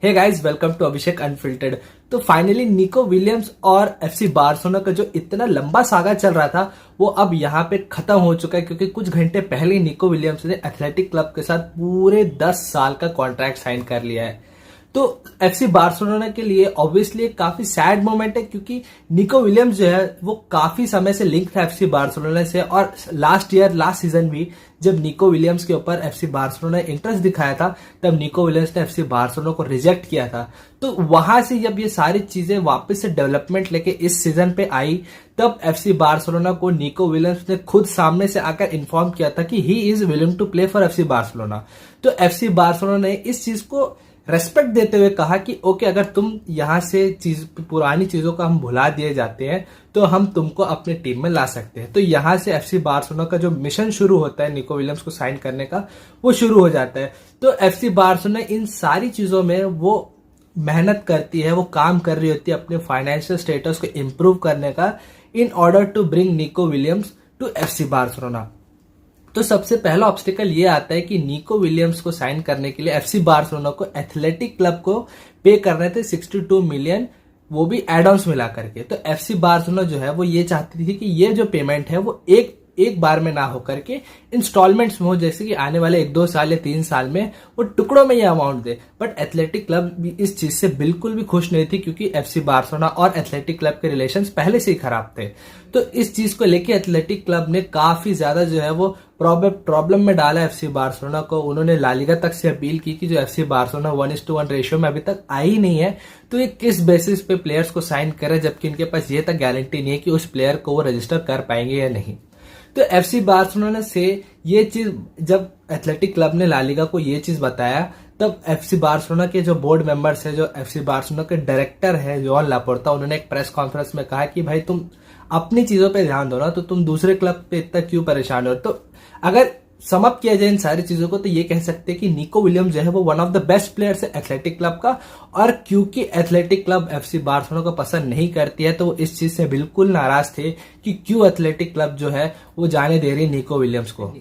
Hey guys, welcome to Abhishek unfiltered. तो finally Nico Williams और FC Barcelona का जो इतना लंबा सागा चल रहा था वो अब यहाँ पे खत्म हो चुका है, क्योंकि कुछ घंटे पहले निको विलियम्स ने एथलेटिक क्लब के साथ पूरे 10 साल का कॉन्ट्रैक्ट साइन कर लिया है। तो एफसी बार्सिलोना के लिए ऑब्वियसली एक काफी सैड मोमेंट है, क्योंकि निको विलियम्स जो है वो काफी समय से लिंक था एफसी बार्सिलोना से, और लास्ट सीजन भी जब निको विलियम्स के ऊपर एफसी बार्सिलोना ने इंटरेस्ट दिखाया था तब निको विलियम्स ने एफसी बार्सिलोना को रिजेक्ट किया था। तो वहां से जब ये सारी चीजें वापस से डेवलपमेंट लेके इस सीजन पे आई तब एफसी बार्सिलोना को निको विलियम्स ने खुद सामने से आकर इन्फॉर्म किया था कि he is willing to play for FC Barcelona. तो एफसी बार्सिलोना ने इस चीज को रेस्पेक्ट देते हुए कहा कि ओके, अगर तुम यहां से पुरानी चीजों का हम भुला दिए जाते हैं तो हम तुमको अपने टीम में ला सकते हैं। तो यहां से एफसी बार्सिलोना का जो मिशन शुरू होता है निको विलियम्स को साइन करने का, वो शुरू हो जाता है। तो एफसी बार्सिलोना इन सारी चीजों में वो मेहनत करती है, वो काम कर रही होती है अपने फाइनेंशियल स्टेटस को इम्प्रूव करने का, in order to bring Nico Williams to FC Barcelona. तो सबसे पहला ऑब्स्टिकल ये आता है कि निको विलियम्स को साइन करने के लिए एफसी बार्सिलोना को एथलेटिक क्लब को पे करने थे 62 मिलियन, वो भी एड ऑन्स मिला करके। तो एफसी बार्सिलोना जो है वो ये चाहती थी कि ये जो पेमेंट है वो एक बार में ना होकर के इंस्टॉलमेंट्स में हो, जैसे कि आने वाले 1-2 साल या 3 साल में वो टुकड़ों में ये amount they. But athletic club भी इस चीज से बिल्कुल भी खुश नहीं थी, क्योंकि एफसी बार्सिलोना और एथलेटिक क्लब के रिलेशंस पहले से ही खराब थे। तो इस चीज को लेके एथलेटिक क्लब ने काफी ज्यादा जो है वो प्रॉब्लम में डाला एफसी बार्सिलोना को। उन्होंने लालिगा तक से अपील की कि जो एफसी बार्सिलोना 1:1 रेशियो में अभी तक आई नहीं है तो ये किस बेसिस पे प्लेयर्स को साइन करे, जबकि इनके पास ये तक गारंटी नहीं है कि उस प्लेयर को वो रजिस्टर कर पाएंगे या नहीं। तो एफसी बार्सिलोना से ये चीज जब एथलेटिक क्लब ने लालिगा को ये चीज बताया तब एफसी बार्सिलोना के जो बोर्ड मेंबर्स है, जो एफसी बार्सिलोना के डायरेक्टर है जॉन लापोर्ता, उन्होंने एक प्रेस कॉन्फ्रेंस में कहा कि भाई तुम अपनी चीजों पे ध्यान दो ना, तो तुम दूसरे क्लब पे इतना क्यों परेशान हो। तो अगर समअप किया जाए इन सारी चीजों को तो ये कह सकते हैं कि निको विलियम्स जो है वो one of the best players है एथलेटिक क्लब का, और क्योंकि एथलेटिक क्लब एफसी बार्सिलोना को पसंद नहीं करती है तो वो इस चीज से बिल्कुल नाराज थे कि क्यों एथलेटिक क्लब जो है वो जाने दे रही है निको विलियम्स को।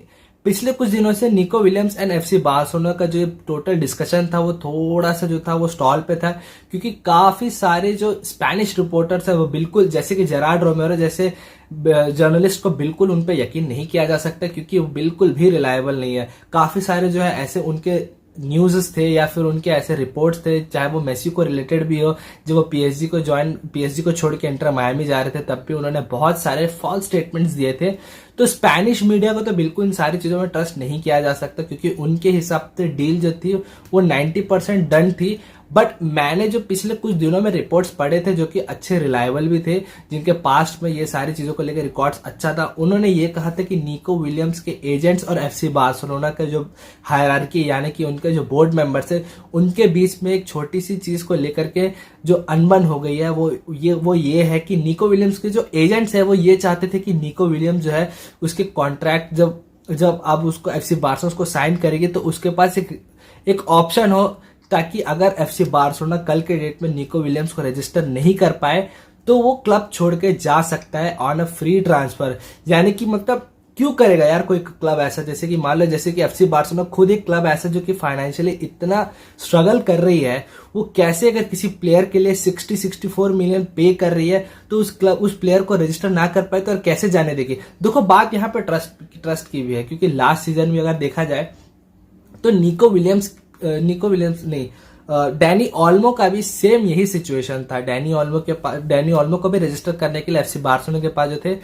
पिछले कुछ दिनों से Nico Williams and FC Barcelona का जो टोटल डिस्कशन था वो थोड़ा सा जो था वो स्टॉल पे था, क्योंकि काफी सारे जो स्पेनिश रिपोर्टर्स है वो बिल्कुल, जैसे कि जेरार्ड रोमेरो जैसे जर्नलिस्ट को बिल्कुल उन पे यकीन नहीं किया जा सकता, क्योंकि वो बिल्कुल भी रिलायबल नहीं है। काफी सारे जो है ऐसे उनके न्यूज़ थे या फिर उनके ऐसे रिपोर्ट्स थे, चाहे वो मेसी को रिलेटेड भी हो, जब वो पीएसजी को छोड़ के इंटर मायामी जा रहे थे तब भी उन्होंने बहुत सारे फॉल्स स्टेटमेंट्स दिए थे। तो स्पेनिश मीडिया को तो बिल्कुल इन सारी चीजों में ट्रस्ट नहीं किया जा सकता, क्योंकि उनके हिसाब से डील जो थी वो 90% डन थी। बट मैंने जो पिछले कुछ दिनों में रिपोर्ट्स पढ़े थे जो कि अच्छे रिलायबल भी थे, जिनके पास्ट में ये सारी चीजों को लेकर रिकॉर्ड्स अच्छा था, उन्होंने ये कहा था कि निको विलियम्स के एजेंट्स और एफसी बार्सिलोना का जो हायरार्की यानी कि उनके जो बोर्ड मेंबर्स है उनके बीच में एक छोटी सी चीज को लेकर के जो अनबन हो गई है वो ये है कि निको विलियम्स के जो एजेंट्स है वो ये चाहते थे कि निको विलियम्स जो है उसके कॉन्ट्रैक्ट जब अब उसको एफसी बार्सिलोना को साइन करेगी तो उसके पास एक ऑप्शन हो, ताकि अगर एफसी बार्सिलोना कल के डेट में निको विलियम्स को रजिस्टर नहीं कर पाए तो वो क्लब छोड़ के जा सकता है ऑन अ फ्री ट्रांसफर। यानी कि मतलब क्यों करेगा यार कोई क्लब ऐसा, जैसे कि मान लो जैसे कि एफसी बार्सिलोना खुद एक क्लब ऐसा जो कि फाइनेंशियली इतना स्ट्रगल कर रही है, वो कैसे अगर किसी प्लेयर के लिए 64 मिलियन पे कर रही है तो उस प्लेयर को रजिस्टर ना कर पाए तो और कैसे जाने देगी। देखो बात यहाँ पे ट्रस्ट की भी है, क्योंकि लास्ट सीजन में अगर देखा जाए तो डैनी ऑल्मो का भी सेम यही सिचुएशन था। डैनी ऑल्मो को भी रजिस्टर करने के लिए एफसी बार्सिलोना के पास जो थे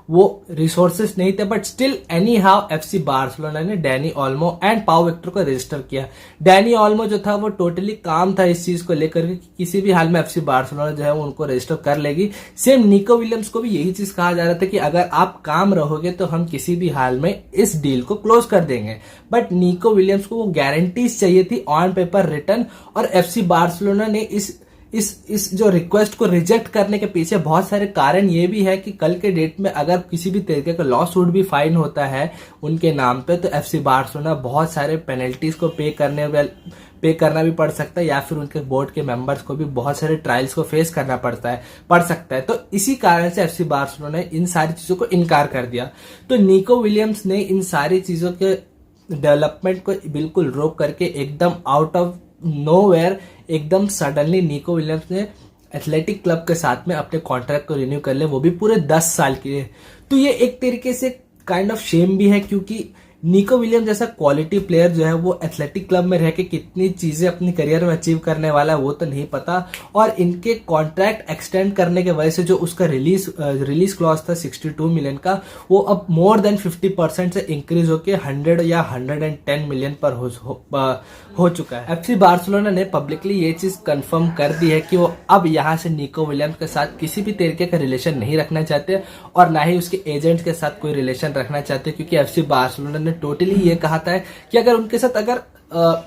वो रिसोर्सेस नहीं थे, but still any how FC Barcelona ने डैनी ऑल्मो एंड पाउ विक्टर को रजिस्टर किया। डैनी ऑल्मो जो था वो टोटली काम था इस चीज को लेकर कि किसी भी हाल में एफसी बार्सिलोना जो है उनको रजिस्टर कर लेगी। सेम निको विलियम्स को भी यही चीज कहा जा रहा था कि अगर आप काम रहोगे तो हम किसी भी हाल में इस डील को क्लोज कर देंगे। बट निको विलियम्स को वो गारंटीज चाहिए थी ऑन पेपर रिटर्न, और एफसी बार्सिलोना ने इस जो रिक्वेस्ट को रिजेक्ट करने के पीछे बहुत सारे कारण ये भी है कि कल के डेट में अगर किसी भी तरीके का लॉ सूट भी फाइन होता है उनके नाम पे तो एफसी बार्सिलोना बहुत सारे पेनल्टीज को पे करना भी पड़ सकता है, या फिर उनके बोर्ड के मेंबर्स को भी बहुत सारे ट्रायल्स को फेस करना पड़ सकता है। तो इसी कारण से एफसी बार्सिलोना ने इन सारी चीजों को इनकार कर दिया। तो निको विलियम्स ने इन सारी चीजों के डेवलपमेंट को बिल्कुल रोक करके एकदम आउट ऑफ नोवेयर एकदम सडनली निको विलियम्स ने एथलेटिक क्लब के साथ में अपने कॉन्ट्रैक्ट को रिन्यू कर लिया, वो भी पूरे 10 साल के लिए। तो ये एक तरीके से काइंड ऑफ शेम भी है, क्योंकि निको विलियम जैसा क्वालिटी प्लेयर जो है वो एथलेटिक क्लब में रह के कितनी चीजें अपनी करियर में अचीव करने वाला है वो तो नहीं पता। और इनके कॉन्ट्रैक्ट एक्सटेंड करने के वजह से जो उसका रिलीज क्लॉज था 62 मिलियन का, वो अब मोर देन 50% से इंक्रीज होकर 100 या 110 मिलियन पर हो चुका है। एफसी बार्सिलोना ने पब्लिकली ये चीज कंफर्म कर दी है कि वो अब यहाँ से निको विलियम्स के साथ किसी भी तरीके का रिलेशन नहीं रखना चाहते और ना ही उसके एजेंट के साथ कोई रिलेशन रखना चाहते, क्योंकि एफसी बार्सिलोना ने टोटली ये कहा था कि अगर उनके साथ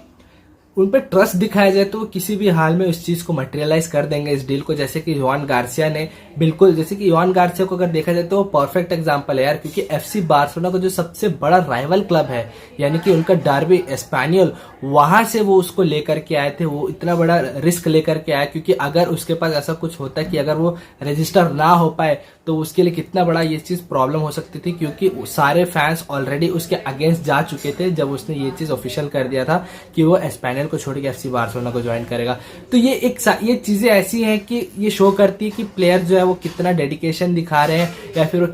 उन पे ट्रस्ट दिखाया जाए तो वो किसी भी हाल में उस चीज को मटेरियलाइज कर देंगे, इस डील को। जैसे कि योहान गार्सिया ने बिल्कुल, जैसे कि योहान गार्सिया को अगर देखा जाए तो वो परफेक्ट एग्जांपल है यार, क्योंकि एफसी बार्सिलोना का जो सबसे बड़ा राइवल क्लब है यानी कि उनका डार्बी एस्पेनियल, वहां से वो उसको लेकर के आए थे। वो इतना बड़ा रिस्क लेकर के आया, क्योंकि अगर उसके पास ऐसा कुछ होता है कि अगर वो रजिस्टर ना हो पाए तो उसके लिए कितना बड़ा ये चीज प्रॉब्लम हो सकती थी, क्योंकि सारे फैंस ऑलरेडी उसके अगेंस्ट जा चुके थे जब उसने ये चीज ऑफिशियल कर दिया था कि वो एस्पेनियल को छोड़ के एफसी बार्सिलोना को ज्वाइन करेगा। तो ये चीजें ऐसी हैं कि ये शो करती है कि प्लेयर जो है वो कितना डेडिकेशन दिखा रहे हैं या फिर वो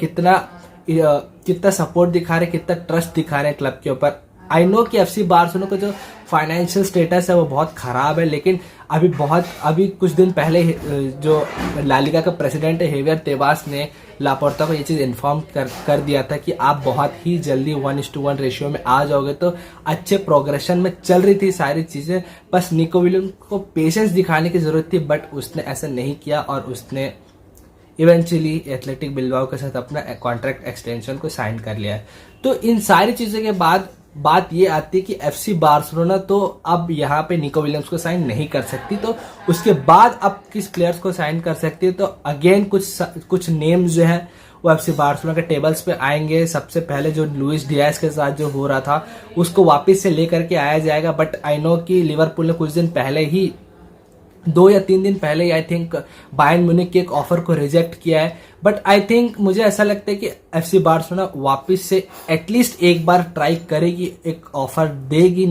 कितना सपोर्ट दिखा रहे हैं, कितना ट्रस्ट दिखा रहे हैं क्लब के ऊपर। आई नो कि एफसी बार्सिलोना का जो फाइनेंशियल स्टेटस है वो बहुत खराब है, लेकिन अभी कुछ दिन पहले जो ला लीगा का प्रेसिडेंट है हेवियर तेबास ने लापोर्ता को ये चीज इन्फॉर्म कर दिया था कि आप बहुत ही जल्दी 1:1 रेशियो में आ जाओगे। तो अच्छे प्रोग्रेशन में चल रही थी सारी चीजें, बस निको विलियम्स को पेशेंस दिखाने की जरूरत थी, बट उसने ऐसा नहीं किया और उसने इवेंचुअली एथलेटिक बिल्बाओ के साथ अपना कॉन्ट्रैक्ट एक्सटेंशन को साइन कर लिया है। तो इन सारी चीजों के बाद बात ये आती है कि एफसी बार्सिलोना तो अब यहाँ पे निको विलियम्स को साइन नहीं कर सकती, तो उसके बाद अब किस प्लेयर्स को साइन कर सकती है। तो अगेन कुछ नेम्स जो है वो एफसी बार्सिलोना के टेबल्स पे आएंगे। सबसे पहले जो लुइस डियाज के साथ जो हो रहा था उसको वापस से लेकर के आया जाएगा, बट आई नो कि लिवरपूल ने कुछ दिन पहले ही 2 या 3 दिन पहले आई थिंक बायर्न म्यूनिख के एक ऑफर को रिजेक्ट किया है। बट आई थिंक मुझे ऐसा लगता है कि एफसी बार्सिलोना वापस से एटलीस्ट एक बार ट्राई करेगी, एक ऑफर देगी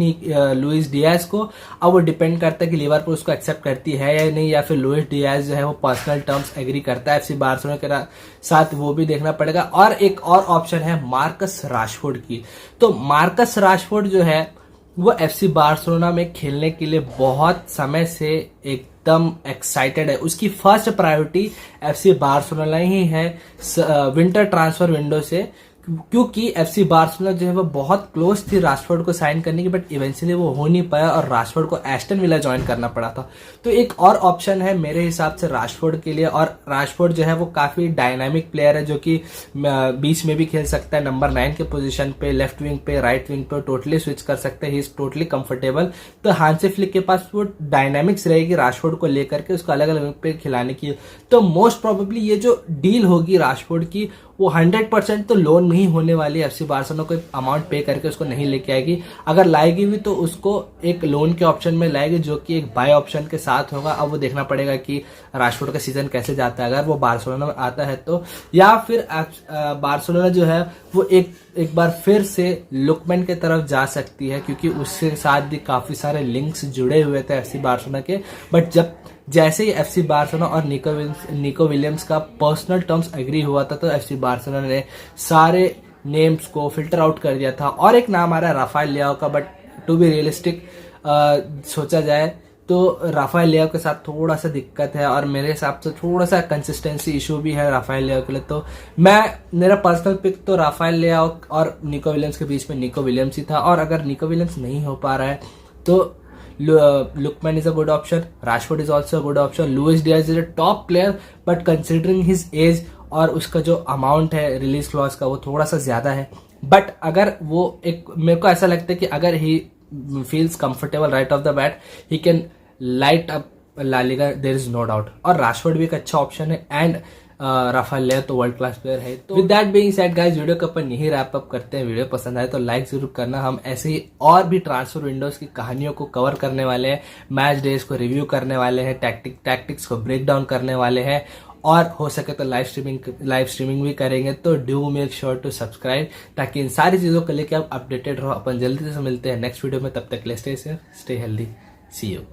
लुइस डियाज को। अब वो डिपेंड करता है कि लिवरपूल उसको एक्सेप्ट करती है या नहीं, या फिर लुइस डियाज जो है वो पर्सनल टर्म्स एग्री करता है एफसी बार्सिलोना के साथ, वो भी देखना पड़ेगा। और एक और ऑप्शन है मार्कस राशफोर्ड की। तो मार्कस राशफोर्ड जो है वो एफसी बार्सिलोना में खेलने के लिए बहुत समय से एकदम एक्साइटेड है। उसकी फर्स्ट प्रायोरिटी एफसी बार्सिलोना ही है विंटर ट्रांसफर विंडो से, क्योंकि एफसी बार्सिलोना जो है वो बहुत क्लोज थी राशफोर्ड को साइन करने की, बट इवेंचुअली वो हो नहीं पाया और राशफोर्ड को एस्टन विला ज्वाइन करना पड़ा था। तो एक और ऑप्शन है मेरे हिसाब से राशफोर्ड के लिए, और राशफोर्ड जो है वो काफी डायनामिक प्लेयर है जो कि बीच में भी खेल सकता है, नंबर 9 के पोजीशन पे, लेफ्ट विंग पे, राइट विंग पे टोटली स्विच कर सकते हैं, ही इज टोटली कंफर्टेबल। तो हांसी फ्लिक के पास वो डायनामिक्स रहेगी राशफोर्ड को लेकर के उसको अलग अलग विंग पे खिलाने की। तो मोस्ट प्रोबेबली ये जो डील होगी राशफोर्ड की वो 100% तो लोन नहीं होने वाली है। एफसी बार्सिलोना कोई अमाउंट पे करके उसको नहीं लेके आएगी, अगर लाएगी भी तो उसको एक लोन के ऑप्शन में लाएगी जो कि एक बाय ऑप्शन के साथ होगा। अब वो देखना पड़ेगा कि राशफोर्ड का सीजन कैसे जाता है, अगर वो बार्सिलोना में आता है तो, या फिर बार्सिलोना जो है वो एक बार फिर से लुकमैन की तरफ जा सकती है, क्योंकि उसके साथ भी काफी सारे लिंक्स जुड़े हुए थे एफसी बार्सिलोना के। बट जैसे ही एफसी बार्सिलोना और निको विलियम्स का पर्सनल टर्म्स एग्री हुआ था तो एफसी बार्सिलोना ने सारे नेम्स को फिल्टर आउट कर दिया था। और एक नाम आ रहा है राफेल लियाओ का, बट टू बी रियलिस्टिक सोचा जाए तो राफेल लियाओ के साथ थोड़ा सा दिक्कत है, और मेरे हिसाब से थोड़ा सा कंसिस्टेंसी इशू भी है राफेल लियाओ के लिए। तो मेरा पर्सनल पिक तो राफेल लियाओ और निको विलियम्स के बीच में निको विलियम्स ही था, और अगर निको विलियम्स नहीं हो पा रहा है तो Lookman is a good option, Rashford is also a good option, Luis Diaz is a top player, but considering his age और उसका जो अमाउंट है रिलीज क्लॉज का वो थोड़ा सा ज्यादा है। बट अगर वो मेरे को ऐसा लगता है कि अगर he feels comfortable right off the bat he can light up La Liga, there is no doubt. और राशफोर्ड भी एक अच्छा ऑप्शन है, एंड राफेल लियाओ तो वर्ल्ड क्लास प्लेयर है। तो with that being said guys, video को अपन यही रैप अप करते हैं। वीडियो पसंद आए तो लाइक जरूर करना। हम ऐसे ही और भी ट्रांसफर विंडोज की कहानियों को कवर करने वाले हैं, मैच डेज को रिव्यू करने वाले हैं, टैक्टिक्स को ब्रेक डाउन करने वाले हैं, और हो सके तो लाइव स्ट्रीमिंग भी करेंगे। तो do make sure to subscribe, ताकि इन सारी चीजों को लेकर आप अपडेटेड रहो। अपन जल्दी से मिलते हैं नेक्स्ट वीडियो में, तब तक के लिए stay safe, stay healthy, see you.